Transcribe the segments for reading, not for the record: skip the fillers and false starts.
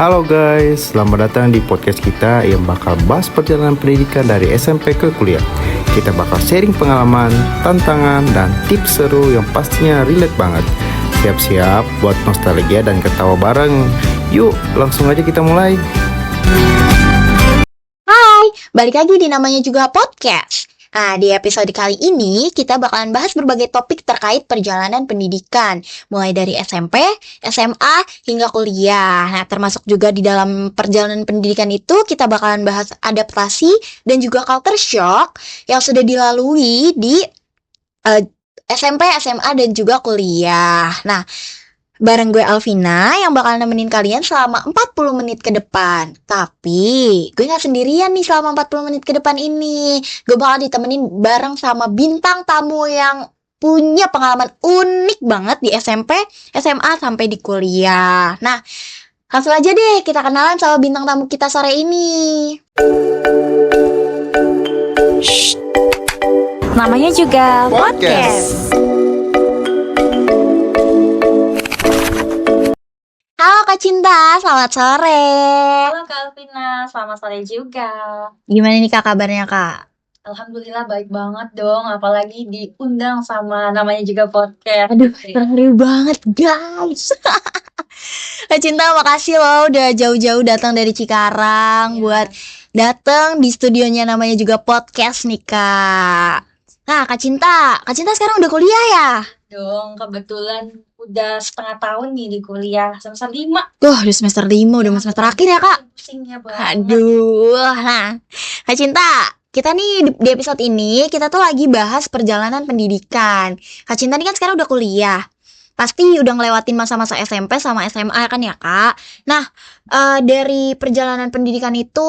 Halo guys, selamat datang di podcast kita yang bakal bahas perjalanan pendidikan dari SMP ke kuliah. Kita bakal sharing pengalaman, tantangan, dan tips seru yang pastinya relate banget. Siap-siap buat nostalgia dan ketawa bareng. Yuk, langsung aja kita mulai. Hai, balik lagi di namanya juga podcast. Nah, di episode kali ini kita bakalan bahas berbagai topik terkait perjalanan pendidikan, mulai dari SMP, SMA, hingga kuliah. Nah, termasuk juga di dalam perjalanan pendidikan itu kita bakalan bahas adaptasi dan juga culture shock yang sudah dilalui di SMP, SMA, dan juga kuliah. Nah, bareng gue Alvina yang bakal nemenin kalian selama 40 menit ke depan. Tapi gue gak sendirian nih selama 40 menit ke depan ini. Gue bakal ditemenin bareng sama bintang tamu yang punya pengalaman unik banget di SMP, SMA, sampai di kuliah. Nah, langsung aja deh kita kenalan sama bintang tamu kita sore ini. Shh. Namanya juga podcast. Halo Kak Cinta, selamat sore. Halo Kak Alvina, selamat sore juga. Gimana nih Kak kabarnya Kak? Alhamdulillah baik banget dong, apalagi diundang sama namanya juga podcast. Aduh, seru banget guys. Kak Cinta, makasih loh udah jauh-jauh datang dari Cikarang buat datang di studionya namanya juga podcast nih Kak. Nah, Kak Cinta sekarang udah kuliah ya? Dong, kebetulan udah setengah tahun nih di kuliah, semester 5. Udah semester 5, udah mau semester akhir ya Kak? Pusingnya banget. Aduh, nah Kak Cinta, kita nih di episode ini kita tuh lagi bahas perjalanan pendidikan. Kak Cinta nih kan sekarang udah kuliah, pasti udah ngelewatin masa-masa SMP sama SMA kan ya Kak. Nah, dari perjalanan pendidikan itu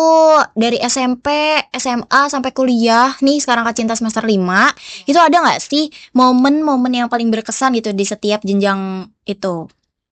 dari SMP, SMA sampai kuliah nih sekarang Kak Cinta semester 5, itu ada nggak sih momen-momen yang paling berkesan gitu di setiap jenjang itu?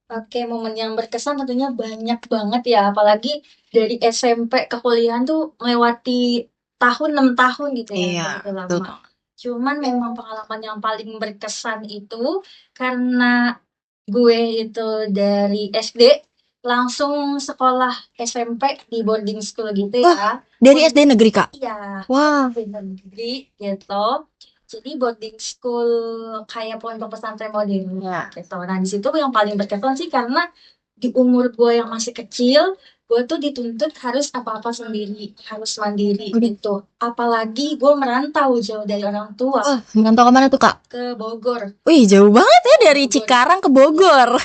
Oke, momen yang berkesan tentunya banyak banget ya, apalagi dari SMP ke kuliahan tuh melewati 6 tahun gitu ya, begitu betul. lama. Cuman memang pengalaman yang paling berkesan itu karena gue itu dari SD langsung sekolah SMP di boarding school gitu ya. Dari SD negeri Kak? Iya, Wah. SD negeri gitu. Jadi boarding school kayak pondok pesantren modern gitu. Nah, di situ yang paling berkesan sih karena di umur gue yang masih kecil, gue tuh dituntut harus apa-apa sendiri, harus mandiri gitu. Apalagi gue merantau jauh dari orang tua Merantau kemana tuh Kak? ke Bogor. Wih, jauh banget ya dari Cikarang ke Bogor.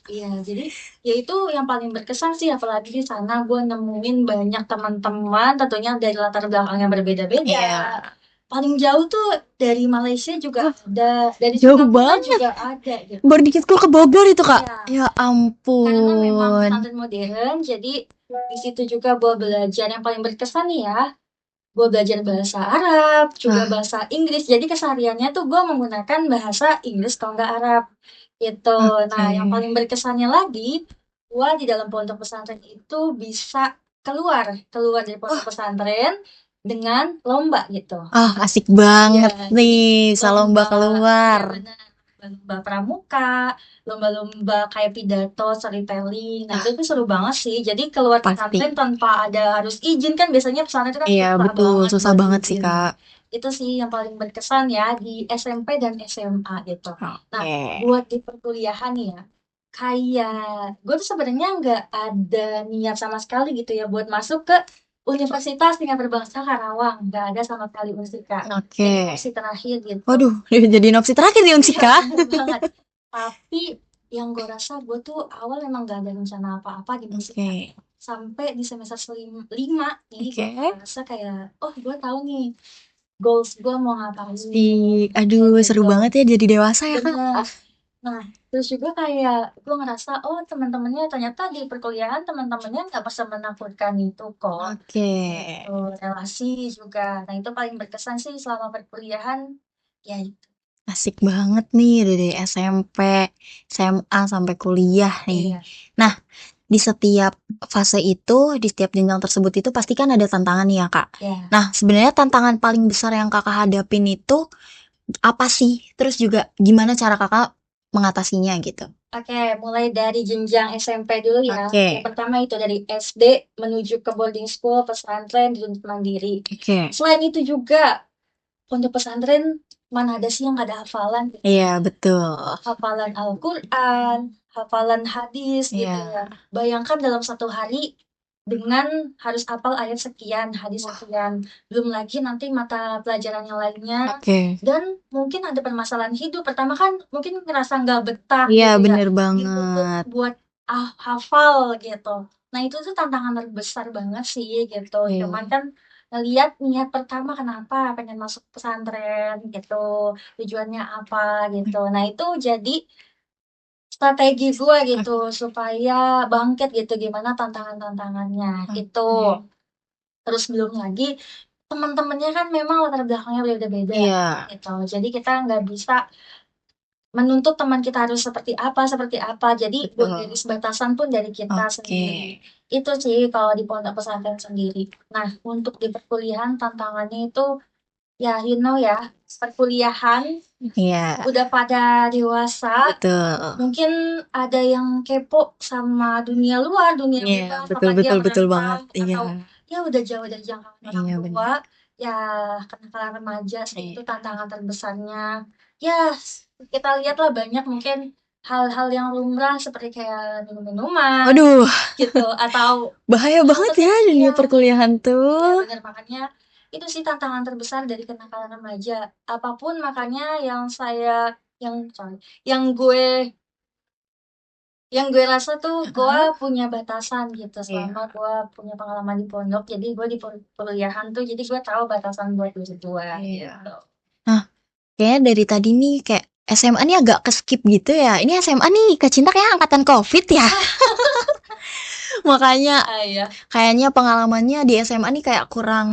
Iya, jadi ya itu yang paling berkesan sih, apalagi di sana gue nemuin banyak teman-teman tentunya dari latar belakang yang berbeda-beda. Iya. Paling jauh tuh dari Malaysia juga ada, dari Jauh Singapura banget. juga ada gitu. Boarding school ke Bogor itu Kak? Iya. Ya Karena memang ampun. pesantren modern, jadi di situ juga gue belajar yang paling berkesan nih ya. Gue belajar bahasa Arab, juga bahasa Inggris. Jadi kesehariannya tuh gue menggunakan bahasa Inggris kalau nggak Arab gitu. Nah, yang paling berkesannya lagi, gue di dalam pondok pesantren itu bisa keluar dari pondok pesantren dengan lomba gitu. Asik banget Iya, nih, bisa lomba keluar. Iya benar, lomba pramuka, lomba-lomba kayak pidato, storytelling. Nah, itu tuh seru banget sih. Jadi keluar Pasti. pesantren tanpa ada harus izin kan, biasanya pesantren itu kan Iya betul, susah buat banget sih izin. Kak. Itu sih yang paling berkesan ya di SMP dan SMA gitu. Nah, Oke. buat di perkuliahan nih ya, kayak gue tuh sebenarnya nggak ada niat sama sekali gitu ya buat masuk ke Universitas Tingkat Berbangsa Karawang. Nggak ada sama sekali Unsika. Oke. Opsi terakhir gitu. Waduh, jadi opsi terakhir di Unsika. Banget. Tapi yang gue rasa gue tuh awal memang gak ada rencana apa-apa di musik. Oke. Sampai di semester 5 nih Oke. gue rasa kayak, oh gue tahu nih goals gue mau ngapain. Aduh, seru Gitu. banget ya jadi dewasa ya Kak. Bener. Nah, terus juga kayak gue ngerasa, oh teman-temannya ternyata di perkuliahan teman-temannya nggak bisa menakutkan itu kok. Oke. Gitu. Relasi juga. Nah, itu paling berkesan sih selama perkuliahan. Ya itu. Asik banget nih dari SMP, SMA sampai kuliah nih. Iya. Nah, di setiap fase itu, di setiap jenjang tersebut itu pasti kan ada tantangan nih ya Kak. Iya. Nah, sebenarnya tantangan paling besar yang Kakak hadapin itu apa sih? Terus juga gimana cara Kakak mengatasinya gitu? Oke, mulai dari jenjang SMP dulu ya. Oke. Yang pertama itu dari SD menuju ke boarding school, pesantren, dituntut mandiri. Oke. Selain itu juga, pondok pesantren mana ada sih yang nggak ada hafalan gitu. Iya, betul. Hafalan Al-Quran, hafalan hadis gitu Iya. ya. Bayangkan dalam satu hari dengan harus hafal ayat sekian, hadis sekian. Belum lagi nanti mata pelajaran yang lainnya. Oke. Dan mungkin ada permasalahan hidup. Pertama kan mungkin ngerasa nggak betah Iya, gitu ya. bener Dituntut banget. buat hafal gitu. Nah itu tuh tantangan terbesar banget sih gitu. Iya. Cuman kan lihat niat pertama kenapa pengen masuk pesantren gitu, tujuannya apa gitu. Nah itu jadi strategi gue gitu supaya bangkit gitu gimana tantangan-tantangannya gitu. Terus belum lagi teman-temannya kan memang latar belakangnya beda-beda Iya. gitu. Jadi kita nggak bisa menuntut teman kita harus seperti apa, seperti apa. Jadi buat Betul. garis batasan pun dari kita Oke. sendiri. Itu sih kalau di pondok pesantren sendiri. Nah, untuk di perkuliahan tantangannya itu ya you know ya, perkuliahan Iya, udah pada dewasa, betul. mungkin ada yang kepo sama dunia luar, dunia Iya, bebas, betul apalagi betul yang betul merantau banget. Iya. atau ya udah jauh dari jangkauan orang Iya, tua, benar. ya kenakalan remaja sih itu Iya. tantangan terbesarnya. Ya, kita lihatlah banyak mungkin hal-hal yang lumrah seperti kayak minum-minuman Waduh, gitu atau bahaya hal banget ya tertentu dunia ya. perkuliahan Ya tuh. benar makanya itu sih tantangan terbesar dari kenakalan remaja. Apapun makanya sorry, yang gue rasa tuh gue punya batasan gitu selama Iya. gue punya pengalaman di pondok. Jadi gue di perkuliahan tuh jadi gue tahu batasan buat diri gue Iya. gitu. Nah, kayaknya dari tadi nih kayak SMA nih agak ke-skip gitu ya. Ini SMA nih Kak Cinta kayak angkatan COVID ya. Makanya Iya. kayaknya pengalamannya di SMA nih kayak kurang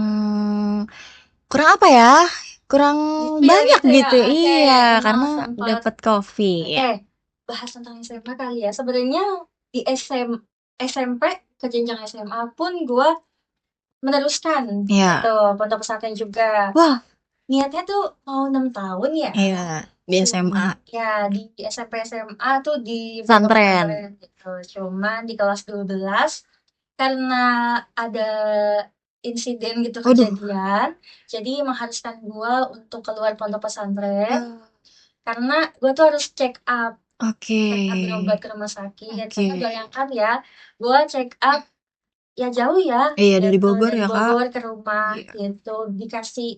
kurang apa ya? Kurang Gitu ya banyak gitu ya. gitu. Oke, Iya, emang karena sempat. dapat COVID. Oke, bahas tentang SMA kali ya. Sebenarnya di SMP ke jenjang SMA pun gue meneruskan Iya. gitu pondok pesantren juga. Wah, Niatnya tuh mau 6 tahun ya. iya di SMA Ya di SMP SMA tuh di pondok pesantren. pesantren gitu. Cuman di kelas 12 karena ada insiden gitu Waduh. kejadian, jadi mengharuskan gue untuk keluar pondok pesantren karena gue tuh harus check up Oke. berobat ke rumah sakit. Oke. Karena bayangkan ya, gue check up ya jauh ya, Iya dari gitu, Bogor dari ya, Kak. Bogor ke rumah Iya. gitu. Dikasih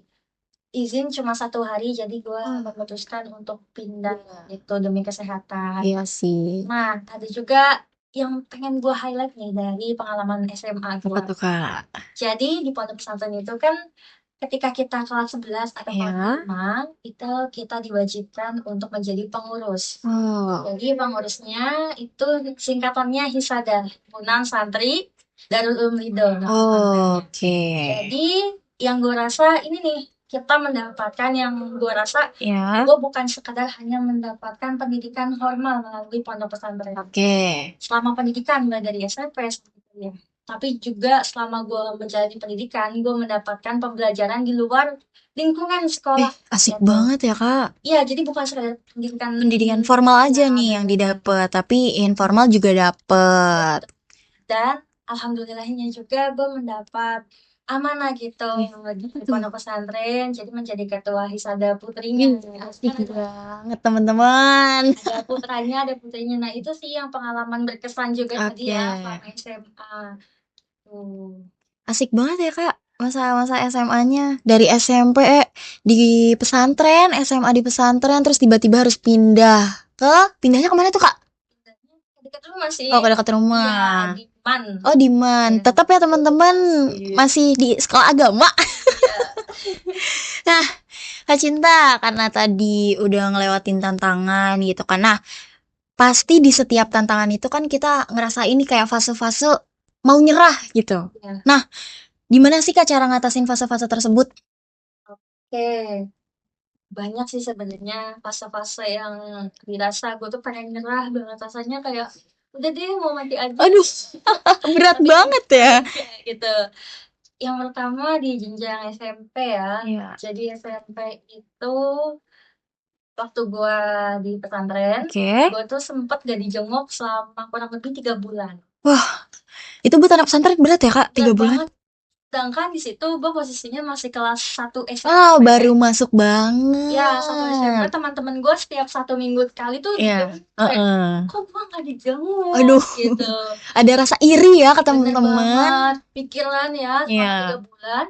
izin cuma 1 hari, jadi gue memutuskan untuk pindah gitu demi kesehatan. Iya sih. Nah, ada juga yang pengen gue highlight nih dari pengalaman SMA Apa gue. tuh, Kak? Jadi di pondok pesantren itu kan ketika kita kelas 11 atau kelas Iya. 5, itu kita diwajibkan untuk menjadi pengurus. Oh. Jadi pengurusnya itu singkatannya Hisada, Himpunan Santri Darul Ulum Ridho. Oke. Jadi yang gue rasa ini nih, kita mendapatkan yang gue rasa Ya. gue bukan sekadar hanya mendapatkan pendidikan formal melalui pondok pesantren. Oke. Selama pendidikan mulai dari SMP ya. Tapi juga selama gue menjalani pendidikan, gue mendapatkan pembelajaran di luar lingkungan sekolah. Asik gitu. banget ya, Kak. Iya, jadi bukan sekadar Pendidikan formal aja nih yang didapat, tapi informal juga dapet. Dan alhamdulillahnya juga gue mendapat amanah gitu di pondok pesantren, jadi menjadi ketua Hisada putrinya. Asik banget teman-teman. Ada putranya, ada putrinya. Nah itu sih yang pengalaman berkesan juga tadi ya sama SMA. Asik banget ya, Kak. Masa-masa SMA-nya dari SMP di pesantren, SMA di pesantren, terus tiba-tiba harus pindahnya kemana tuh, Kak? Dekat rumah sih. Oh, ke dekat Iya, rumah. di MAN. Oh, di MAN. Tetap ya teman-teman, masih di sekolah agama. Iya. Nah, Kak Cinta, karena tadi udah ngelewatin tantangan gitu kan. Nah, pasti di setiap tantangan itu kan kita ngerasa ini kayak fase-fase mau nyerah gitu. Iya. Nah, gimana sih Kak cara ngatasin fase-fase tersebut? Oke. Banyak sih sebenarnya fase-fase yang dirasa gue tuh pengen nyerah banget, rasanya kayak udah deh mau mati aja. Aduh, berat Tapi banget ya. gitu. Yang pertama di jenjang SMP ya. Iya. Jadi SMP itu waktu gue di pesantren, Oke. gue tuh sempet gak dijenguk selama kurang lebih 3 bulan. Wah, itu buat anak pesantren berat ya, Kak? 3 Berat bulan? banget. Sedangkan di situ gue posisinya masih kelas 1 Wow, SMP. baru masuk Ya, 1 SMP banget. teman-teman gue setiap 1 minggu sekali tuh Iya. dijenguk. Kayak, Heeh. kok gue gak dijenguk Aduh, gitu. ada rasa iri ya ke Bener teman-teman. banget. Pikiran ya selama 3 Iya. bulan.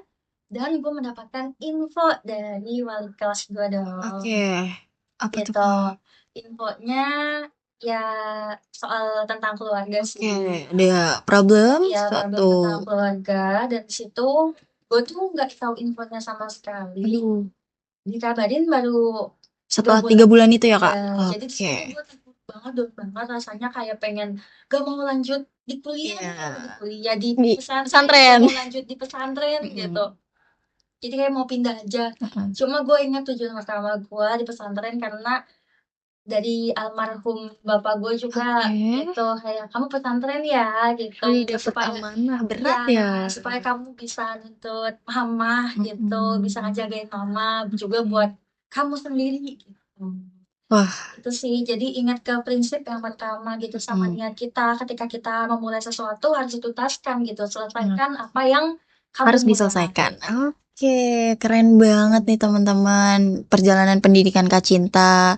Dan gue mendapatkan info dari wali kelas gue dong. Oke. Apa tuh, Gitu. Kak? Infonya ya soal tentang keluarga Oke, sih. ada problem Ya, problem tentang suatu. keluarga. Dan di situ gue tuh nggak tahu infonya sama sekali. Aduh, Dikabarin baru 3 setelah 3 bulan. bulan itu ya, Kak? Ya, jadi di situ Oke. gue takut banget, down banget rasanya kayak pengen gak mau lanjut di kuliah, Iya. di kuliah di Di pesantren, pesantren. gak mau lanjut di pesantren gitu. Mm-mm. Jadi kayak mau pindah aja. Mm-mm. Cuma gue ingat tujuan pertama gue di pesantren karena dari almarhum bapak gue juga Oke. gitu, kayak kamu pesantren ya gitu, Wih, dapat supaya amanah berat ya ya. supaya kamu bisa nuntut mama gitu, bisa Mm-mm. ngejagain mama juga Oke. buat kamu sendiri gitu. Wah, Itu sih, jadi ingat ke prinsip yang pertama gitu, sama mm-mm. niat kita ketika kita memulai sesuatu harus dituntaskan gitu, Mm. selesaikan apa yang kamu Harus mulai. diselesaikan. Oke, keren banget nih teman-teman. Perjalanan pendidikan Kak Cinta,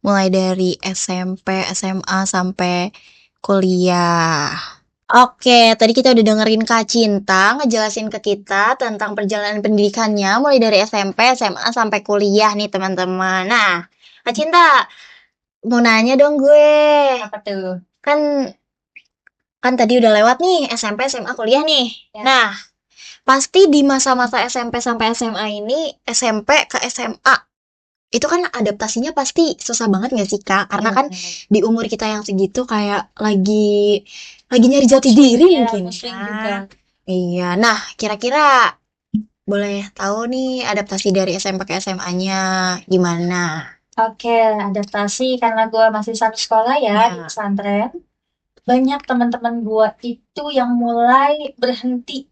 mulai dari SMP, SMA sampai kuliah. Oke, tadi kita udah dengerin Kak Cinta ngejelasin ke kita tentang perjalanan pendidikannya mulai dari SMP, SMA sampai kuliah nih teman-teman. Nah, Kak Cinta, mau nanya dong gue. Apa tuh? Kan kan tadi udah lewat nih SMP, SMA, kuliah nih. Ya. Nah, pasti di masa-masa SMP sampai SMA ini, SMP ke SMA, itu kan adaptasinya pasti susah banget gak sih, Kak? Karena kan di umur kita yang segitu kayak lagi nyari jati diri Ya, mungkin pusing ya. juga. Iya, nah kira-kira boleh tahu nih adaptasi dari SMP ke SMA-nya gimana? Oke, adaptasi karena gue masih satu sekolah ya di Ya. pesantren. Banyak teman-teman gue itu yang mulai berhenti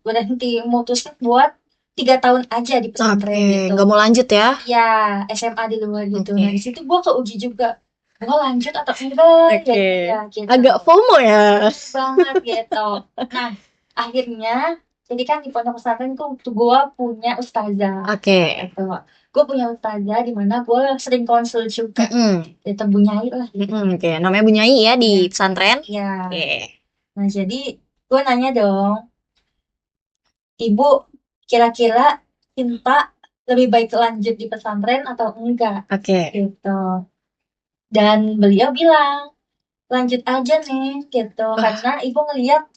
mutusin buat 3 tahun aja di pesantren Oke, gitu. nggak mau lanjut ya? Ya, SMA di luar gitu. Oke. Nah, di situ gue keuji juga. Gue lanjut atau enggak Oke. ya gitu. Agak FOMO ya. Banget gitu. Nah, akhirnya jadi kan di pondok pesantren tuh gue punya ustazah Oke. gitu. Gue punya ustazah di mana gue sering konsul juga. Mm-mm. Itu Bu Nyai lah gitu. Mm-mm, oke, namanya Bu Nyai ya di Iya. pesantren. Ya. Oke. Nah, jadi gue nanya dong, Ibu, kira-kira Cinta lebih baik lanjut di pesantren atau enggak? Oke. Gitu. Dan beliau bilang, lanjut aja nih, gitu. Karena ibu ngeliat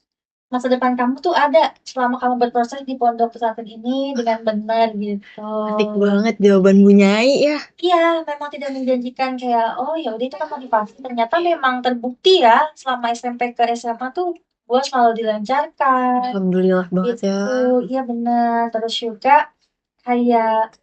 masa depan kamu tuh ada selama kamu berproses di pondok pesantren ini dengan benar gitu. Asik banget jawaban Bu Nyai ya. Iya, memang tidak menjanjikan kayak, oh ya udah itu kan motivasi. Ternyata memang terbukti ya selama SMP ke SMA tuh gue selalu dilancarkan. Alhamdulillah banget ya. Gitu, iya benar. Terus juga kayak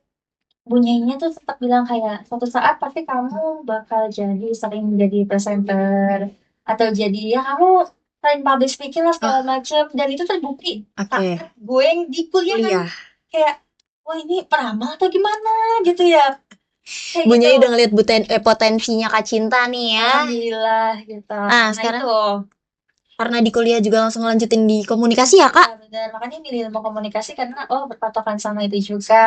bunyinya tuh sempat bilang kayak suatu saat pasti kamu bakal jadi sering jadi presenter atau jadi ya kamu sering public speaking lah segala macam, dan itu terbukti Oke. saat gue yang di kuliah kan Iya. kayak wah ini peramal atau gimana gitu ya. Kayak Bu gitu. Nyai udah ngeliat potensinya Kak Cinta nih ya. Alhamdulillah gitu. Nah, Nah sekarang itu. karena di kuliah juga langsung lanjutin di komunikasi ya, Ya, Kak? benar. Makanya milih ilmu komunikasi karena berpatokan sama itu juga.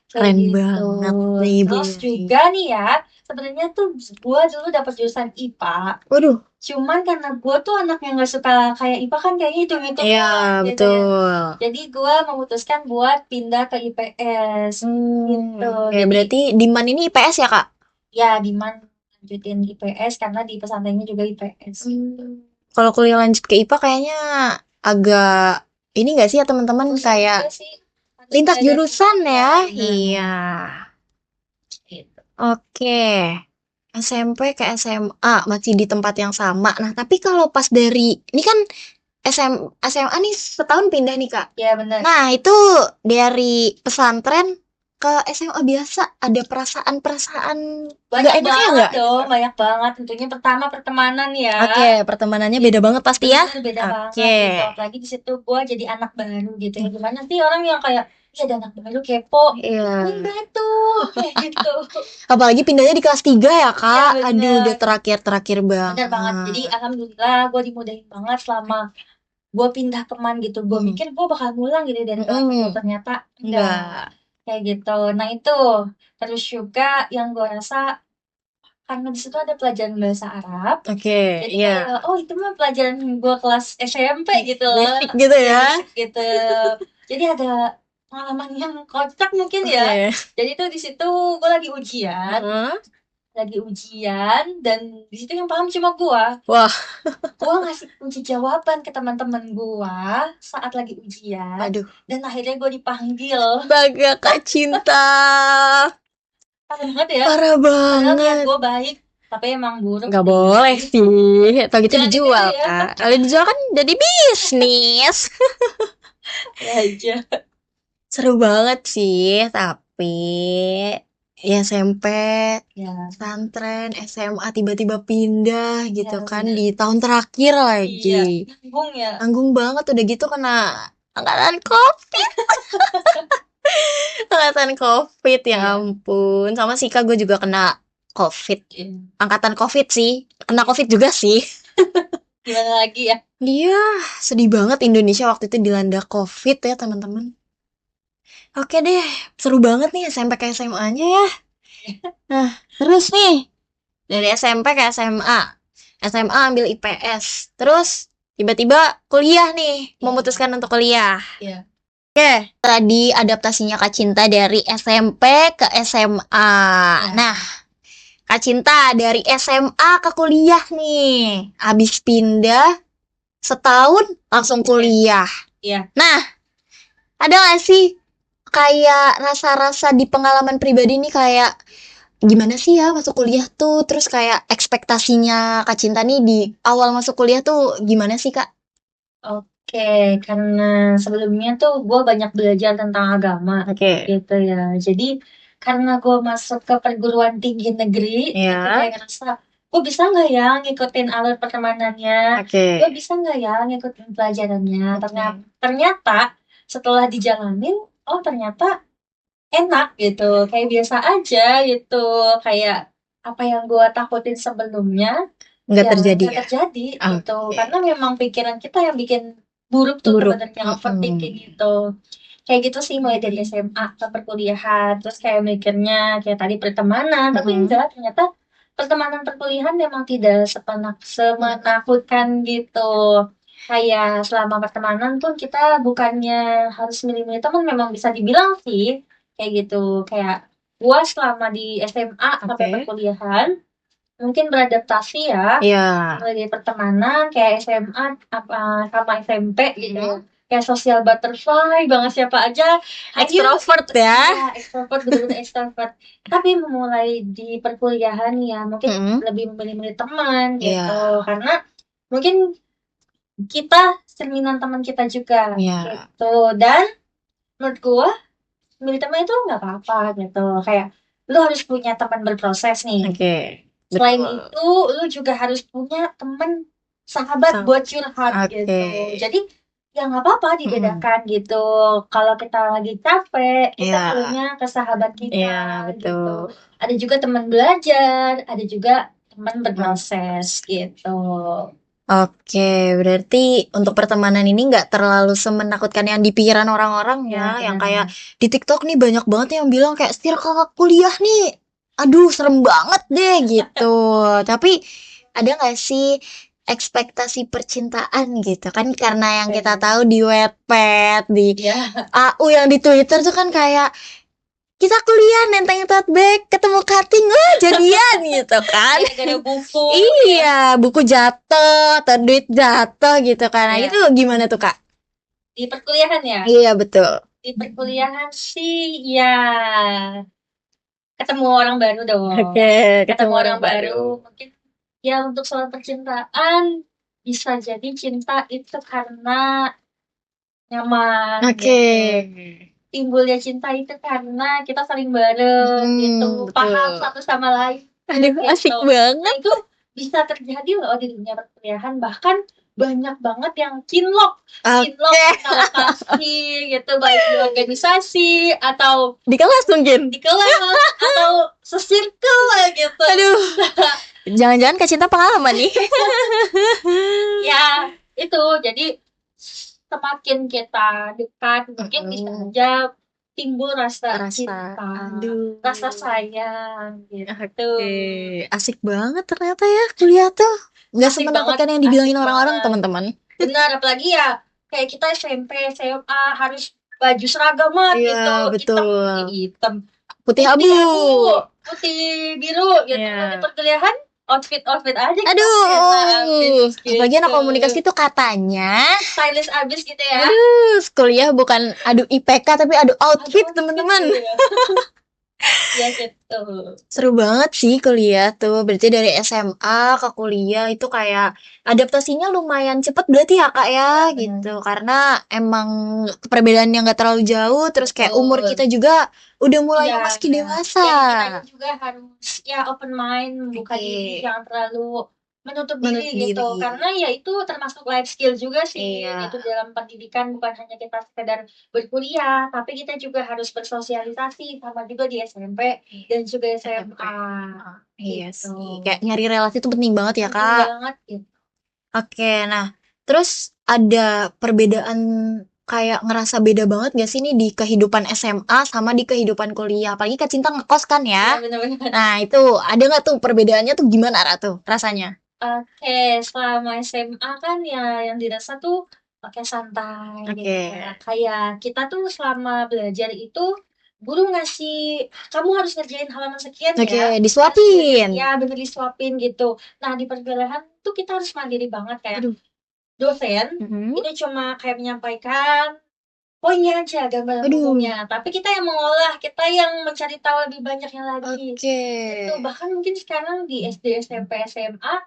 Kayak Keren gitu. banget nih Bu Terus Nyai. juga nih ya, sebenarnya tuh gue dulu dapat jurusan IPA. Waduh. Cuman karena gue tuh anak yang gak suka kayak IPA kan kayaknya hitung-hitung Iya, gitu ya. betul. Jadi gue memutuskan buat pindah ke IPS gitu. Oke, Jadi berarti Diman ini IPS ya, Kak? ya Diman lanjutin IPS karena di pesantrennya juga IPS. Kalau kuliah lanjut ke IPA kayaknya agak ini nggak sih ya teman-teman, Pusing kayak juga sih. Harus lintas belajar jurusan semua. ya. Benar. Iya. Gitu. Oke. SMP ke SMA masih di tempat yang sama. Nah, tapi kalau pas dari ini kan SMA nih setahun pindah nih, Kak. Ya benar. Nah, itu dari pesantren ke SMA biasa ada perasaan-perasaan nggak Banyak enaknya banget nggak? dong, banyak banget. Tentunya pertama pertemanan ya. Oke, pertemanannya beda banget pasti ya. Bener, beda banget Oke. gitu. Apalagi di situ gue jadi anak baru gitu ya. Gimana sih orang yang kayak ada anak baru kepo. Iya. Enggak tuh, kayak gitu. Apalagi pindahnya di kelas 3 ya, Kak. Iya, Aduh, bener. udah terakhir Bener banget. Jadi banget. alhamdulillah gue dimudahin banget selama gue pindah teman gitu. Gue Hmm. mikir gue bakal ngulang gitu dari kelas Mm-mm. 1, ternyata enggak. Enggak. Kayak gitu. Nah itu. Terus juga yang gue rasa karena di situ ada pelajaran bahasa Arab. Oke, Jadi iya. kayak, oh itu mah pelajaran gue kelas SMP gitu loh. Basic gitu Ya, ya. basic gitu. Jadi ada pengalaman yang kocak mungkin ya. Oke. Jadi tuh di situ gue Heeh. lagi ujian dan di situ yang paham cuma gue. Wah, Gue ngasih kunci jawaban ke teman-teman gue saat lagi ujian aduh. dan akhirnya gue dipanggil. Bangga Kak Cinta. Parah banget ya. Parah Padahal niat banget. gue baik, tapi emang buruk Nggak sih. boleh sih. Atau gitu Jangan dijual, ditiru ya. Kak. Kalau dijual kan jadi bisnis. Ya aja. Seru banget sih, tapi ya SMP, Ya, pesantren, SMA tiba-tiba pindah gitu ya kan bener. di tahun terakhir Iya, lagi. nyambung ya. Tanggung banget udah gitu kena angkatan COVID. Angkatan COVID ya Iya. ampun. Sama sih Kak, gue juga kena COVID. Iya. Angkatan COVID sih. Kena COVID juga sih. Gimana lagi ya? Iya, sedih banget Indonesia waktu itu dilanda COVID ya teman-teman. Oke deh, seru banget nih SMP ke SMA-nya ya. Nah, terus nih dari SMP ke SMA. SMA ambil IPS. Terus tiba-tiba kuliah nih, Iya. memutuskan untuk kuliah. Iya. Oke, tadi adaptasinya Kak Cinta dari SMP ke SMA. Nah, Kak Cinta dari SMA ke kuliah nih. Habis pindah setahun langsung kuliah. Iya. Nah, ada gak sih kayak rasa-rasa di pengalaman pribadi nih kayak gimana sih ya masuk kuliah tuh? Terus kayak ekspektasinya Kak Cinta nih di awal masuk kuliah tuh gimana sih, Kak? Oke, karena sebelumnya tuh gue banyak belajar tentang agama Oke. gitu ya. Jadi karena gue masuk ke perguruan tinggi negeri, Iya. itu kayak ngerasa gue bisa nggak ya ngikutin alur pertemanannya, Oke. gue bisa nggak ya ngikutin pelajarannya. Oke. Ternyata setelah dijalanin, oh ternyata enak gitu, kayak biasa aja gitu, kayak apa yang gue takutin sebelumnya Nggak ya terjadi nggak ya? terjadi gitu, Oke. karena memang pikiran kita yang bikin buruk tuh Buruk. sebenarnya, overthinking gitu. Kayak gitu sih mulai dari SMA ke perkuliahan, terus kayak mikirnya kayak tadi pertemanan, tapi enggak, ternyata pertemanan perkuliahan memang tidak semenakutkan gitu. Kayak selama pertemanan pun kita bukannya harus milih-milih teman, memang bisa dibilang sih kayak gitu. Kayak gua selama di SMA sampai Oke. perkuliahan mungkin beradaptasi ya, Iya. mulai dari pertemanan kayak SMA apa sama SMP gitu, kayak social butterfly banget, siapa aja ayo Extrovert ya. ya, extrovert, bener-bener extrovert. Tapi memulai di perkuliahan ya mungkin lebih memilih-milih teman gitu, Iya. karena mungkin kita cerminan teman kita juga Iya. gitu. Dan menurut gua milih teman itu nggak apa-apa gitu, kayak lu harus punya teman berproses nih. Oke. Selain Betul. itu, lu juga harus punya temen sahabat buat curhat gitu. Oke. Jadi, ya nggak apa-apa dibedakan gitu. Kalau kita lagi capek, kita Iya. punya ke sahabat Iya, kita gitu. betul. Ada juga teman belajar, ada juga teman berproses gitu. Oke, berarti untuk pertemanan ini nggak terlalu semenakutkan yang di pikiran orang-orang ya, yang kayak di TikTok nih banyak banget yang bilang kayak circle kuliah nih, aduh serem banget deh gitu. Tapi ada nggak sih ekspektasi percintaan gitu kan, karena yang kita tahu di Wattpad, di Ya, AU, yang di Twitter tuh kan kayak kita kuliah nenteng tote bag, ketemu cutting, wah jadian gitu kan. gara-gara buku. Iya, buku jatuh atau duit jatuh gitu kan. Nah, Iya. itu gimana tuh, Kak? Di perkuliahan ya? Iya, betul. Di perkuliahan sih ya ketemu orang baru dong. Oke, Ketemu orang baru. Mungkin ya untuk soal percintaan bisa jadi cinta itu karena nyaman Oke. gitu. Timbulnya cinta itu karena kita saling bareng gitu, betul. paham satu sama lain Aduh, gitu. asik banget. Nah, itu bisa terjadi loh di dunia perkuliahan, bahkan banyak banget yang kinlok Oke. lokasi gitu, baik di organisasi atau Di kelas mungkin. di kelas atau sesirkel lah gitu. Aduh. Jangan-jangan Kak Cinta pengalaman nih. Ya itu, jadi semakin kita dekat mungkin bisa aja timbul rasa cinta, Aduh. rasa sayang gitu. Oke, asik banget ternyata ya kuliah tuh. Nggak Asik semenakutkan banget, yang dibilangin asik orang-orang, banget. teman-teman. Benar, apalagi ya kayak kita SMP, SMA harus baju seragam Iya, gitu, betul. hitam, Putih abu. putih biru gitu. Iya. Di perkuliahan outfit aja kita Aduh. enak abis gitu. Apalagi anak komunikasi tuh katanya. Stylish abis gitu ya. Aduh, kuliah bukan adu IPK tapi adu outfit, teman-teman. Ya gitu. Seru banget sih kuliah tuh. Berarti dari SMA ke kuliah itu kayak adaptasinya lumayan cepet berarti ya Kak ya gitu. Karena emang perbedaan yang gak terlalu jauh. Terus kayak umur Betul. kita juga udah mulai Iya, memasuki iya. dewasa. Dan kitanya juga harus ya open mind, membuka Oke. diri, jangan terlalu menutup Menutup diri gitu. diri. Karena ya itu termasuk life skill juga sih. Iya. Itu dalam pendidikan bukan hanya kita sekedar berkuliah, tapi kita juga harus bersosialisasi sama juga di SMP dan juga SMA. Iya Gitu. sih. Kayak nyari relasi itu penting banget ya Penting Kak. banget gitu. Oke, nah terus ada perbedaan kayak ngerasa beda banget gak sih nih di kehidupan SMA sama di kehidupan kuliah? Apalagi Kak Cinta ngekos kan Ya ya? benar-benar. Nah itu ada nggak tuh perbedaannya tuh gimana tuh rasanya? Oke, selama SMA kan ya yang dirasa tuh pakai santai gitu Oke. ya. Kayak kita tuh selama belajar itu guru ngasih kamu harus ngerjain halaman sekian ya. Oke, disuapin. Ya bener disuapin gitu. Nah di perkuliahan tuh kita harus mandiri banget kayak Aduh. dosen Mhm. itu cuma kayak menyampaikan poinnya aja, gambaran Aduh. umumnya. Tapi kita yang mengolah, kita yang mencari tahu lebih banyaknya lagi. Oke. Itu bahkan mungkin sekarang di SD, SMP, SMA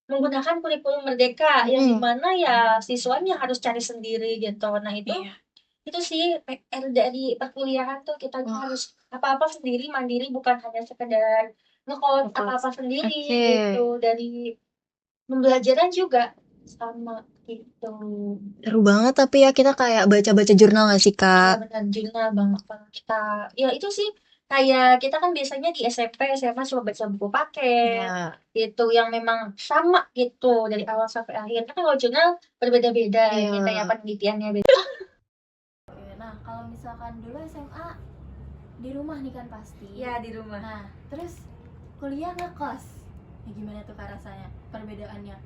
menggunakan kurikulum merdeka yang Mm-mm. dimana ya siswanya harus cari sendiri gitu. Nah itu Iya. itu sih PR dari perkuliahan tuh kita Wah. harus apa-apa sendiri mandiri, bukan hanya sekedar ngekos Ngekos. apa-apa sendiri Oke. gitu. Dari pembelajaran juga sama gitu. Seru banget tapi ya kita kayak baca-baca jurnal gak sih Iya Kak? benar, jurnal banget kalau kita. Ya itu sih kayak kita kan biasanya di SMP, SMA cuma baca buku paket Iya. gitu yang memang sama gitu dari awal sampai akhir. Kan kalau jurnal berbeda-beda Iya. gitu ya, penelitiannya beda. Oke, nah kalau misalkan dulu SMA di rumah nih kan pasti. Ya di rumah. Nah, terus kuliah ngekos. Ya gimana tuh Kak rasanya? Perbedaannya?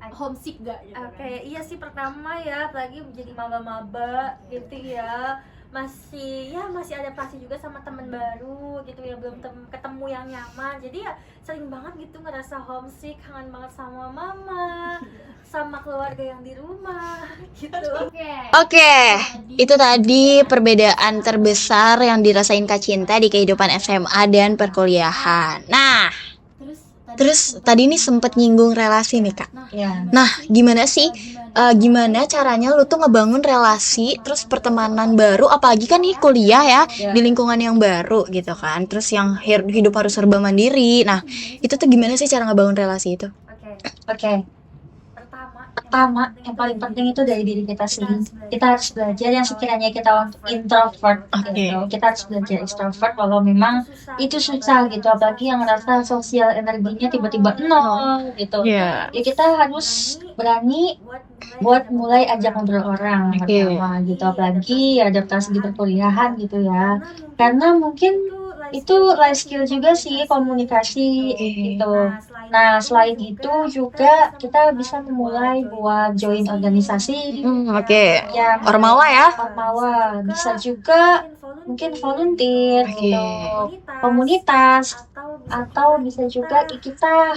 Homesick gak gitu Oke, kan? iya sih pertama ya, apalagi jadi maba-maba gitu ya. Masih adaptasi juga sama teman baru gitu ya, belum ketemu yang nyaman. Jadi ya sering banget gitu ngerasa homesick, kangen banget sama mama, sama keluarga yang di rumah gitu. Oke, itu tadi perbedaan terbesar yang dirasain Kak Cinta di kehidupan SMA dan perkuliahan. Nah, terus tadi nih sempet nyinggung relasi nih Kak. Ya. Nah, gimana sih? Gimana caranya lu tuh ngebangun relasi, terus pertemanan baru, apalagi kan nih kuliah ya, di lingkungan yang baru gitu kan. Terus yang hidup harus serba mandiri. Nah, itu tuh gimana sih cara ngebangun relasi itu? Oke. Pertama, yang paling penting itu dari diri kita sendiri. Kita harus belajar yang sekiranya kita untuk introvert gitu. Kita harus belajar extrovert kalau memang itu susah gitu. Apalagi yang ngerasa sosial energinya tiba-tiba nol gitu. Iya. Ya kita harus berani buat mulai ajak ngobrol orang pertama gitu. Apalagi adaptasi di perkuliahan gitu ya. Karena mungkin itu life skill juga sih, komunikasi gitu. Nah selain itu juga kita bisa memulai buat join organisasi. Oke. Ya, Ormawa ya? Ormawa. Bisa juga mungkin volunteer Oke. gitu, komunitas, atau bisa juga kita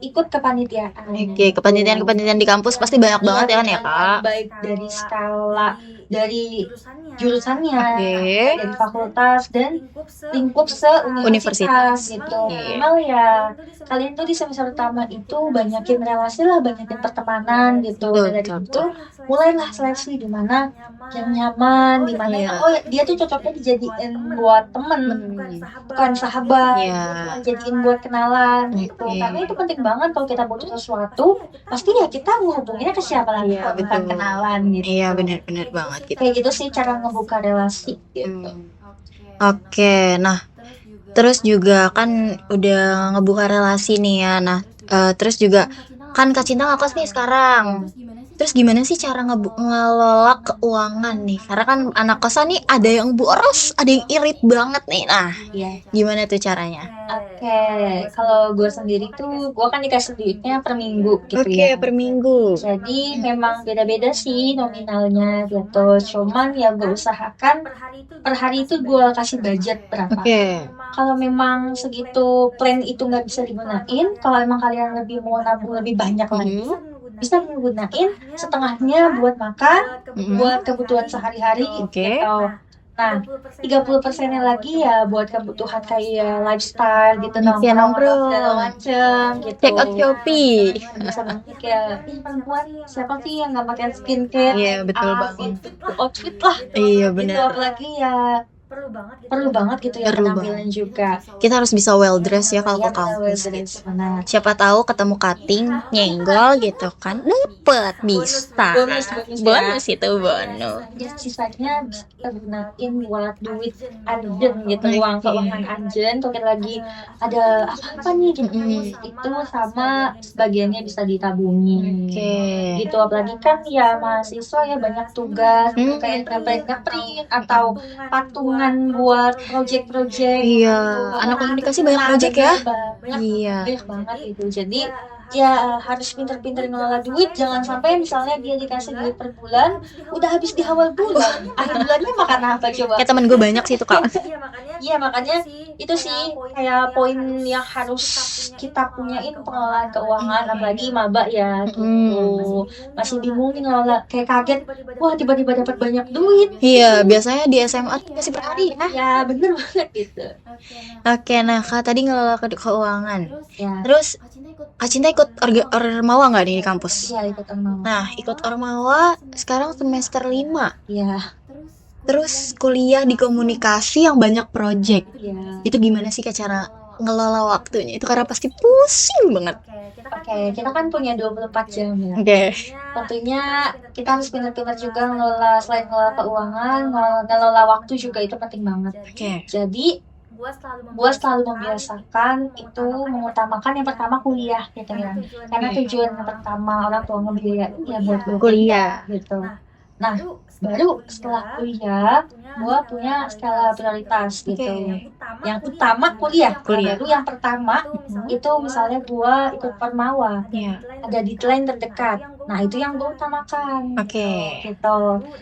ikut kepanitiaan. Oke, kepanitiaan di kampus pasti banyak banget ya kan ya Kak? Baik dari skala dari jurusannya, Oke. dari fakultas dan lingkup Universitas. se-universitas gitu. Oke. Minimal ya kalian tuh di semester pertama itu banyakin relasi lah, banyakin pertemanan gitu. Betul, Dan dari betul, itu mulailah seleksi di mana yang nyaman, di mana Iya. dia tuh cocoknya dijadiin buat temen, bukan sahabat, Iya. jadiin buat kenalan gitu. Oke. Karena itu penting banget kalau kita butuh sesuatu, pasti ya kita menghubunginya ke siapa lagi Iya, kalau bukan betul. kenalan gitu. Iya, benar-benar banget gitu. Kayak gitu sih cara ngebuka relasi gitu. Oke, nah terus juga kan udah ngebuka relasi nih ya. Nah, terus juga kan Kak Cinta ngekos nih sekarang. Terus gimana sih cara ngelola keuangan nih? Karena kan anak kosan nih ada yang boros, ada yang irit banget nih. Nah, Iya. gimana tuh caranya? Oke, kalau gue sendiri tuh, gue kan dikasih duitnya per minggu gitu Oke, ya. per minggu. Jadi memang beda-beda sih nominalnya gitu. Cuman ya gue usahakan per hari itu gue kasih budget berapa. Oke. Kalau memang segitu plan itu nggak bisa digunain, kalau emang kalian lebih mau nabung lebih banyak lagi, bisa menggunain setengahnya buat makan, buat kebutuhan sehari-hari Oke. gitu. Nah, 30%-nya lagi ya buat kebutuhan kayak lifestyle gitu, Iya, nongkrong. segala macem gitu. Check out Shopee. Bisa banget kayak, ih perempuan siapa sih yang nggak pakai skincare? Iya, betul Ah, banget. gitu, outfit lah. Iya, Gitu, benar. apalagi ya perlu banget gitu ya Perlu penampilan juga. Kita harus bisa well dress ya kalau Iya, ke kampus benar, gitu. benar. Siapa tahu ketemu cutting, nyenggol gitu kan. Dapet bisa. Bonus ya. Itu bonus. Ya, sisanya bisa kita gunain buat duit anjen gitu, keuangan anjen. Kalau kita lagi ada apa-apa nih gitu, itu sama sebagiannya bisa ditabungin. Oke. Gitu, apalagi kan ya mahasiswa ya banyak tugas kayak ngeprint atau patungan buat project-project. Iya, gitu. anak komunikasi banyak Nah, project ya. banyak Iya. banget gitu. Jadi ya harus pinter-pinter ngelola duit, jangan sampai misalnya dia dikasih duit per bulan udah habis di awal bulan, akhir bulannya makan apa coba? Kayak temen gue banyak sih tuh Kak. Iya, makanya itu sih kayak poin yang harus kita punyain, pengelolaan keuangan, apalagi maba ya gitu. Masih bingung nih ngelola, kayak kaget, wah tiba-tiba dapat banyak duit. Iya, biasanya di SMA tuh kasih per hari ya. Ya bener banget gitu. Oke, nah Kak tadi ngelola keuangan. Ya, Terus Kak Cinta ikut Ormawa nggak nih di kampus? iya ikut mau. Nah, ikut Ormawa sekarang semester 5. Iya, Terus kuliah di komunikasi yang banyak project. iya. Itu gimana sih Kak cara ngelola waktunya? Itu karena pasti pusing banget. Oke, kita kan punya 24 jam ya. Oke. Tentunya kita harus pintar-pintar juga ngelola, selain ngelola keuangan, ngelola waktu juga itu penting banget. Oke. Jadi gue selalu membiasakan itu mengutamakan yang pertama kuliah gitu ya. Karena tujuan yang pertama orang tua ngebiayain ya buat gue Kuliah. gitu. Nah, baru setelah kuliah gue punya skala prioritas gitu. Oke. Yang utama kuliah. Kuliah. Baru yang pertama itu misalnya gue ikut Ormawa, Iya. ada deadline terdekat. Nah, itu yang gue utamakan. Oke. Gitu.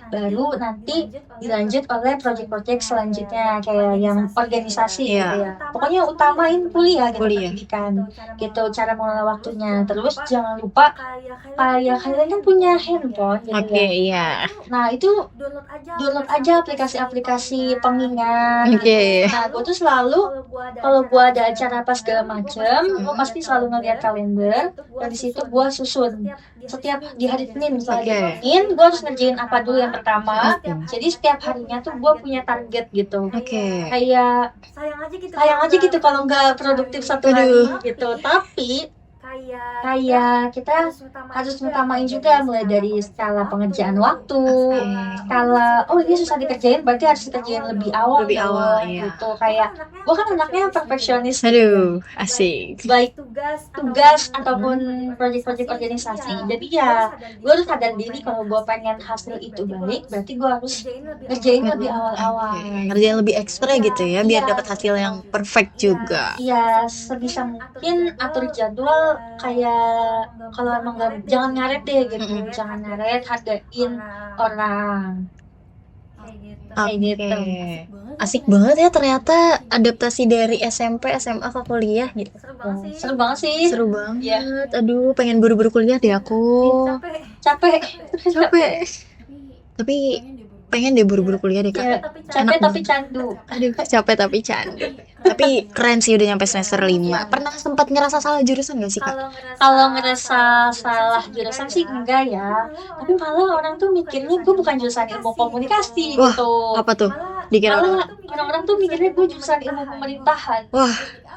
Baru nanti dilanjut oleh proyek-proyek selanjutnya kayak yang organisasi Iya. gitu ya. Pokoknya utamain kuliah gitu, Kuliah. pendidikan. Gitu cara mengelola waktunya. Terus jangan lupa kayak kalian kan punya handphone gitu Oke, ya. iya. Nah, itu download aja aplikasi-aplikasi pengingat. Oke. Nah, gue tuh selalu kalau gue ada acara apa segala macem, gue pasti selalu ngeliat kalender dan di situ gue susun setiap di hari Senin misalnya Oke. di Senin gue harus ngerjain apa dulu yang pertama. Jadi setiap harinya tuh gue punya target gitu. Oke. Kayak sayang aja gitu kalau nggak produktif satu hari gitu. Tapi kayak kita harus utamain juga mulai dari skala pengerjaan waktu, skala ini susah dikerjain berarti harus dikerjain lebih awal Lebih dong, awal, iya. gitu. Kayak gue kan anaknya perfeksionis, Aduh, asik. baik tugas ataupun proyek-proyek organisasi. Jadi ya gue harus sadar diri kalau gue pengen hasil itu baik, berarti gue harus ngerjain lebih awal-awal. Ngerjain lebih ekstra gitu ya, biar dapat hasil yang perfect juga. Iya, sebisa mungkin atur jadwal kayak kalau emang gak, jangan ngaret deh gitu, jangan ngaret, hargain orang. Kayak gitu. Oke. Asik banget ya ternyata adaptasi dari SMP, SMA ke kuliah gitu. Seru banget sih. Seru banget. Aduh, pengen buru-buru kuliah deh aku. Capek. Capek. Tapi pengen deh buru-buru kuliah deh Kak. Ya, capek tapi candu. Aduh, capek tapi candu. Tapi keren sih udah nyampe semester 5. Pernah sempat ngerasa salah jurusan gak sih Kak? Kalau ngerasa salah jurusan sih enggak ya. Tapi malah orang tuh mikirnya gue bukan jurusan ilmu komunikasi Wah, gitu. apa tuh? Dikira Malah orang-orang tuh mikirnya gue jurusan ilmu pemerintahan. wah,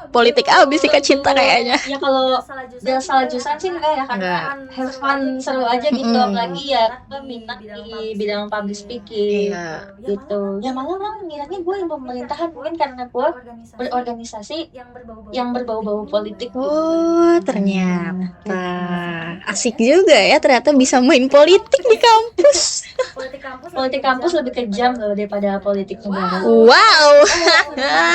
politik abis sih Kak Cinta kayaknya. Ya kalau udah salah jurusan sih enggak ya, karena have fun, seru aja gitu. Apalagi ya gue minat di bidang public speaking Iya. gitu. Ya malah orang ngiranya gue ilmu pemerintahan, mungkin karena gue berorganisasi yang berbau-bau politik. Oh, ternyata asik juga ya, ternyata bisa main politik di kampus. Politik kampus lebih kejam loh daripada politik negara. Wow,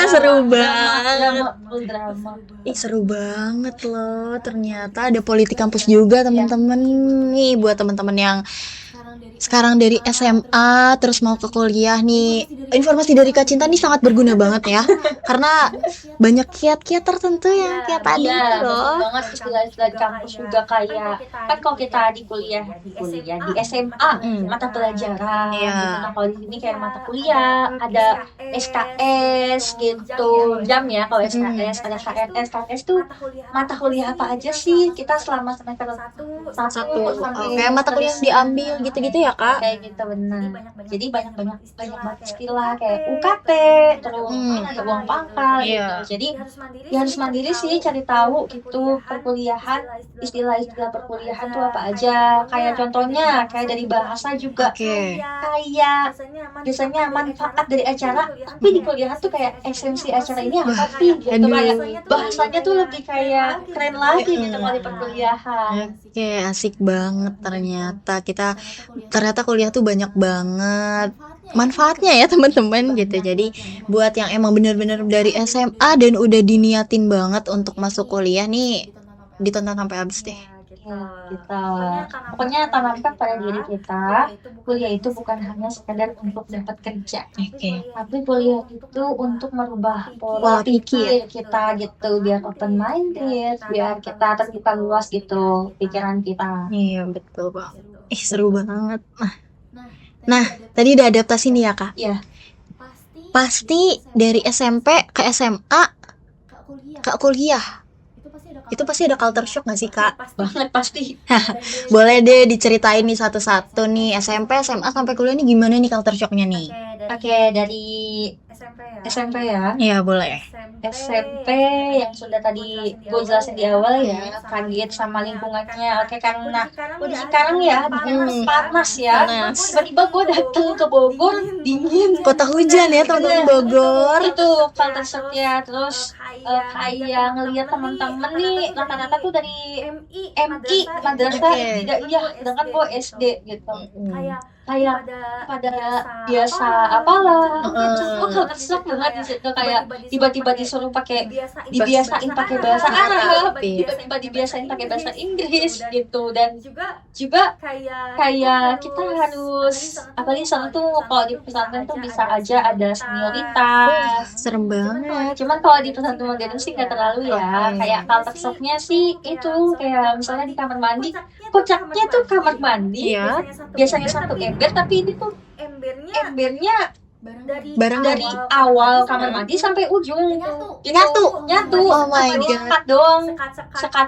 seru Drama, banget. drama. Ih, seru banget loh. Ternyata ada politik kampus juga teman-teman. Nih buat teman-teman yang sekarang dari SMA terus mau ke kuliah nih, informasi dari Kak Cinta nih sangat berguna banget ya. Karena banyak kiat-kiat tertentu yang kayak tadi Iya, itu betul loh. banget istilah-istilah di kampus juga kayak kan kalau kita di kuliah di SMA mata pelajaran Iya. gitu. Nah kalau di sini kayak mata kuliah ada SKS gitu jam ya, kalau SKS ada SKS tuh mata kuliah apa aja sih kita selama semester satu sampai Kayak mata kuliah yang diambil gitu-gitu ya Kak. kayak gitu, benar. Jadi banyak banget istilah kayak UKT terus ada uang pangkal Iya. gitu. Jadi ya harus mandiri sih cari tahu gitu perkuliahan, istilah-istilah perkuliahan tuh apa aja. Kayak contohnya kayak dari bahasa juga. Oke. Kayak biasanya manfaat dari acara, tapi di kuliahan tuh kayak esensi acara ini apa sih gitu. aduh. Kayak bahasanya tuh lebih kayak keren lagi gitu kalau di perkuliahan. Oke, asik banget ternyata kuliah tuh banyak banget manfaatnya ya teman-teman gitu. Jadi buat yang emang bener-bener dari SMA dan udah diniatin banget untuk masuk kuliah nih, ditonton sampai habis deh. Kita pokoknya tanamkan pada diri kita, kuliah itu bukan hanya sekedar untuk dapat kerja, Oke. tapi kuliah itu untuk merubah pola pikir kita gitu, biar open minded, biar kita terbuka luas gitu pikiran kita. Iya, betul Bang. Seru banget. Nah, tadi udah adaptasi nih ya Kak. Iya. Pasti dari SMP ke SMA ke kuliah itu pasti ada culture shock gak sih Kak? Banget pasti. Boleh deh diceritain nih satu-satu nih, SMP, SMA sampai kuliah nih gimana nih culture shocknya nih? Oke, dari SMP ya. Iya boleh. SMP yang sudah tadi gue jelasin di awal ya, kaget sama lingkungannya. Oke, karena kondisi sekarang ya panas ya. Panas. Tiba-tiba gue datang ke Bogor dingin. Kota hujan ya teman-teman Bogor. Itu culture shock ya. Terus kayak ngelihat teman-teman nih rata-rata tuh dari MI madrasah Oke. tidak iya, sedangkan gue SD gitu. Kayak pada biasa apalah. Gue culture shock banget di situ, kayak tiba-tiba disuruh dibiasain pakai bahasa Arab, tiba-tiba dibiasain pakai bahasa Inggris gitu. Dan juga kayak kita harus apalagi soalnya tuh kalau di pesantren tuh bisa aja ada senioritas. Serem banget. Cuman kalau di pesantren modern sih nggak terlalu ya. Kayak culture shocknya sih itu kayak misalnya di kamar mandi, kocaknya tuh kamar mandi Iya. biasanya satu ember, tapi ini tuh embernya Barang dari awal kamar mandi sampai ujung gitu. Nyatu. Oh my Cuma God. disekat doang, sekat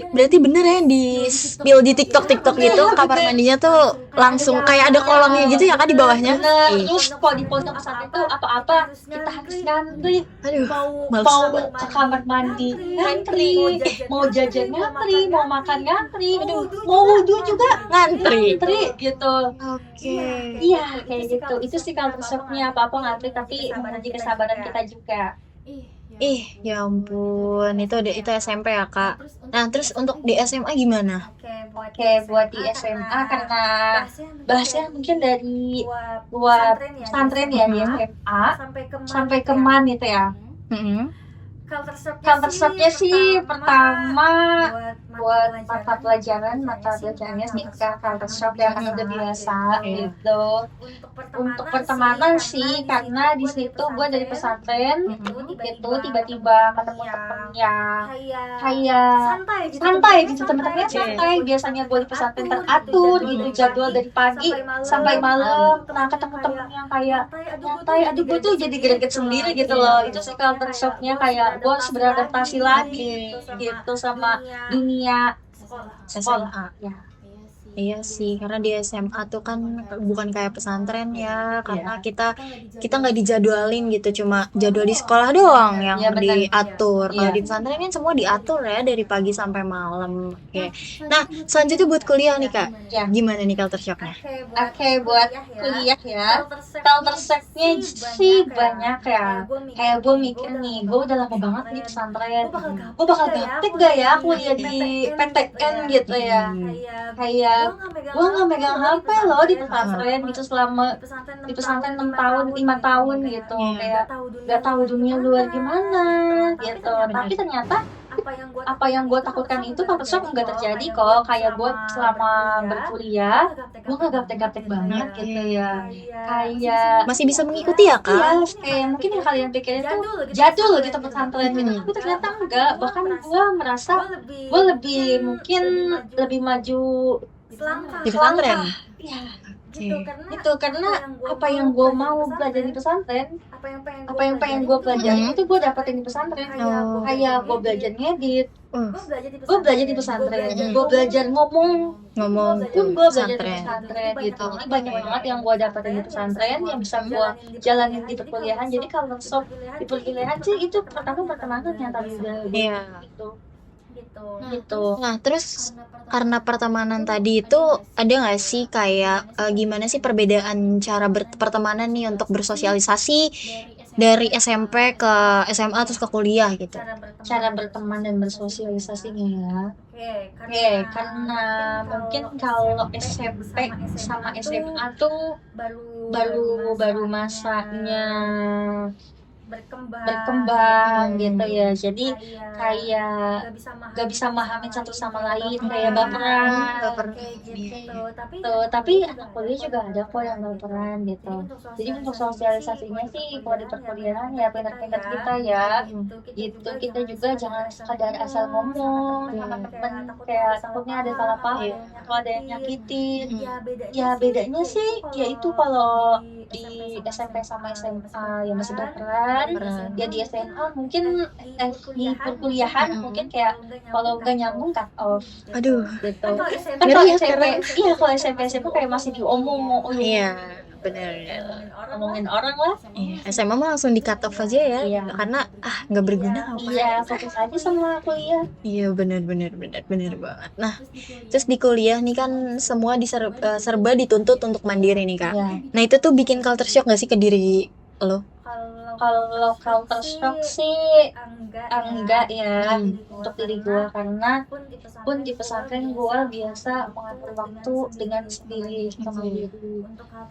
Berarti bener ya di spill di TikTok gitu kamar mandinya tuh langsung kayak ada kolongnya gitu ya Kak di bawahnya. bener. Ih, Terus kalau di pondok pesantren tuh apa-apa kita harus ngantri, aduh, males mau banget. ke kamar mandi ngantri, mau jajan ngantri, mau makan ngantri, mau wudhu juga ngantri gitu. Oke. Iya kayak gitu. Itu sih culture shocknya, apa-apa ngantri tapi menguji kesabaran kita juga. Ya ampun, itu SMP ya Kak. Nah terus untuk di SMA gimana? Oke, buat di SMA karena bahasnya mungkin dari buat pesantren ya di SMA sampai keman gitu ya. Mm-mm. Culture shocknya sih pertama buat mata pelajarannya sih ke culture shock ya, kan udah biasa gitu. Untuk pertemanan sih, karena di situ gue dari pesantren itu tiba-tiba ketemu temen yang kayak santai gitu, temen-temennya santai. Biasanya gue di pesantren teratur gitu, jadwal dari pagi sampai malam. Nah, ketemu temen yang kayak nyantai, aduh gue tuh jadi greget sendiri gitu loh. Itu sih culture shocknya, kayak gue harus beradaptasi lagi gitu sama dunia sekolah ya. Iya sih, karena di SMA tuh kan bukan kayak pesantren ya, karena kita nggak dijadwalin gitu, cuma jadwal di sekolah doang yang Iya, benar. diatur. Kalau Iya. di pesantren kan semua diatur ya dari pagi sampai malam. Oke. Nah, selanjutnya buat kuliah nih Kak, Ya. gimana nih culture shocknya? Oke, buat kuliah ya, culture shocknya sih banyak ya. Kayak gue mikir nih, gue udah lama banget nih pesantren, gue bakal gaptek gak ya kuliah di PTN gitu ya. Kayak gue nggak megang HP loh di pesantren gitu, selama di pesantren 6 tahun 5 tahun gitu. Kayak nggak tahu dunia luar gimana gitu. Tapi ternyata apa yang gue takutkan itu culture shock nggak terjadi kok. Kayak gue selama berkuliah, gue nggak gaptek-gaptek banget gitu ya. Kayak Masih bisa mengikuti ya Kak? iya, kayak mungkin yang kalian pikirin tuh jadul gitu pesantren gitu, tapi ternyata enggak. Bahkan gue merasa gue mungkin lebih maju Di pesantren? ya Oke. itu, karena apa yang gue mau belajar di pesantren, apa yang pengen gue pelajari itu gue dapetin di pesantren. Oh. Kayak gue belajar ngedit, Uh, gue belajar di pesantren. Gue belajar ngomong ngomong pun gue belajar di pesantren. pesantren gitu. Jadi banyak banget yang gue dapetin di pesantren yang bisa gue jalanin di perkuliahan. Jadi kalau sok di perkuliahan sih itu pertama pertemanan yang tadi udah Iya. gitu. Nah, terus karena pertemanan tadi itu ada nggak sih kayak gimana sih perbedaan cara pertemanan nih untuk bersosialisasi dari SMP ke SMA terus ke kuliah gitu? Cara berteman dan bersosialisasinya ya. Oke, karena mungkin kalau SMP sama SMA tuh baru masanya berkembang gitu ya. Jadi kayak gak bisa mahamin satu sama lain, kayak baperan gitu. Tapi anak kuliah juga ada kok yang baperan gitu. Jadi untuk sosialisasinya sih kalau di perkuliahan ya pintar-pintar kita ya gitu. Kita juga jangan sekadar asal ngomong sama temen, kayak takutnya ada salah paham, kalau ada yang nyakitin. Ya bedanya sih yaitu kalau di SMP sama SMA ya masih baperan. Ya di SMA mungkin di perkuliahan mungkin kayak kalau nggak nyambung cut off Aduh, gitu. Kan Kan Ngeri kalau ya, SMP, karena- iya kalau SMP SMA kayak masih diomong, iya benar. ngomongin orang lah. Iya, SMA mah langsung di cut off aja ya, Iya. karena nggak berguna apa. Iya, fokus aja sama kuliah. Iya benar banget. Nah, terus di kuliah nih kan semua serba dituntut untuk mandiri nih Kak. Ya. Nah itu tuh bikin culture shock nggak sih ke diri lo? Kalau culture shock sih enggak ya untuk diri gue, karena pun di pesantren gue biasa mengatur waktu dengan sendiri.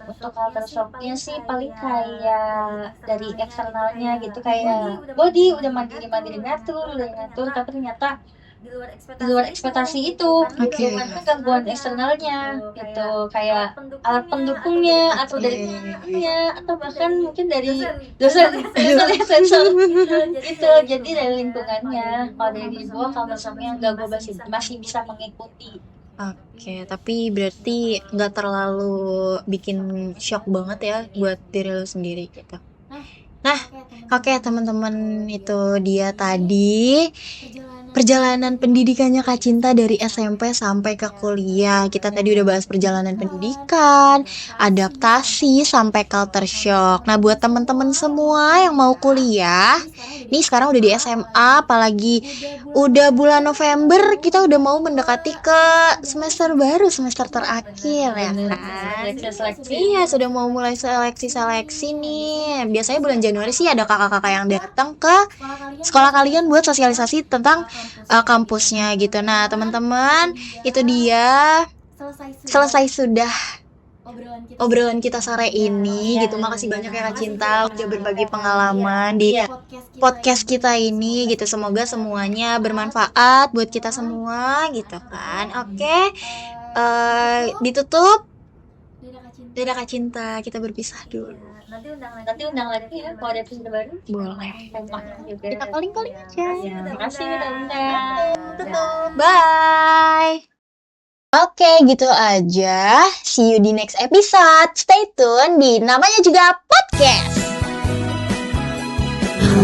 Untuk culture shocknya sih paling kayak dari eksternalnya gitu, kayak body udah mandiri ngatur, tapi ternyata di luar ekspektasi itu. Oke. Karena gangguan eksternalnya gitu, kayak alat pendukungnya atau dari temannya atau bahkan mungkin dari dosen sensor gitu. Jadi dari lingkungannya. Kalau dari diri gue, kalau misalnya enggak, gue masih bisa mengikuti. Oke, tapi berarti nggak terlalu bikin shock banget ya buat diri lo sendiri gitu. Nah, oke teman-teman, itu dia tadi perjalanan pendidikannya Kak Cinta dari SMP sampai ke kuliah. Kita tadi udah bahas perjalanan pendidikan, adaptasi, sampai culture shock. Nah, buat teman-teman semua yang mau kuliah, nih sekarang udah di SMA, apalagi udah bulan November, kita udah mau mendekati ke semester baru, semester terakhir ya kan? Seleksi. Iya, sudah mau mulai seleksi nih. Biasanya bulan Januari sih ada kakak-kakak yang datang ke sekolah kalian buat sosialisasi tentang kampusnya gitu. Nah, teman-teman, itu dia selesai sudah obrolan kita sore ini gitu. Makasih banyak ya Kak Cinta udah berbagi pengalaman di podcast kita ini gitu. Semoga semuanya bermanfaat buat kita semua gitu kan. Oke. Ditutup. Dadah Kak Cinta, kita berpisah dulu. Nanti undang lagi ya kalau ada episode baru. Boleh. Juga. Kita calling-calling aja. Terima kasih Tante. Tutup. Bye. Oke, gitu aja. See you di next episode. Stay tune di namanya juga podcast.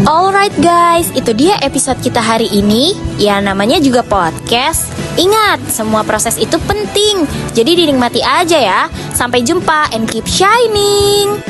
Alright guys, itu dia episode kita hari ini. Ya namanya juga podcast. Ingat, semua proses itu penting. Jadi dinikmati aja ya. Sampai jumpa and keep shining.